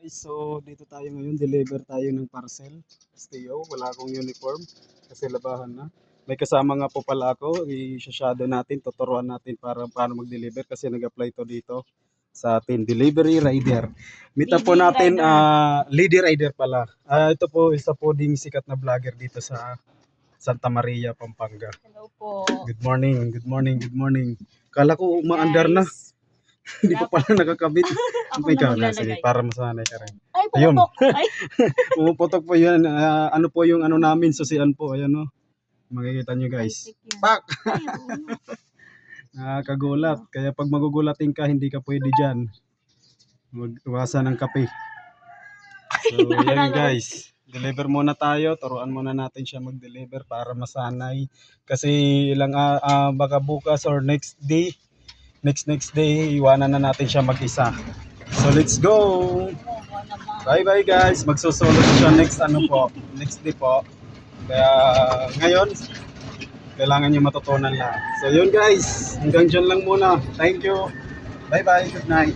So, dito tayo ngayon, deliver tayo ng parcel. STO, wala akong uniform kasi labahan na. May kasama nga po pala ako, i-shadow natin, tuturuan natin para paano mag-deliver kasi nag-apply to dito sa atin. Delivery rider. Mita po natin, lady rider pala. Ito po, isa po ding sikat na vlogger dito sa Santa Maria, Pampanga. Hello po. Good morning, good morning, good morning. Kala ko umaandar na. Hindi pa pala nakakabit. Ako May na camera, sige, maglalagay. para masanay ka rin. Ay, Ayun. pumutok. Ay, Pumuputok po yan. Ano po yung ano namin, susian po. Ayan o. Makikita nyo guys. Pak! Nakakagulat. Kaya pag magugulatin ka, hindi ka pwede dyan. Mag-iwasan ng kape. So, yan guys. Deliver muna tayo. Turuan muna natin siya mag-deliver para masanay. Kasi ilang baka bukas or next day, next day, iwanan na natin siya mag-isa. So, let's go! Bye-bye guys! Magsusulot siya next day po. Kaya ngayon, kailangan nyo matutunan lang. So, yun guys. Hanggang dyan lang muna. Thank you. Bye-bye. Good night.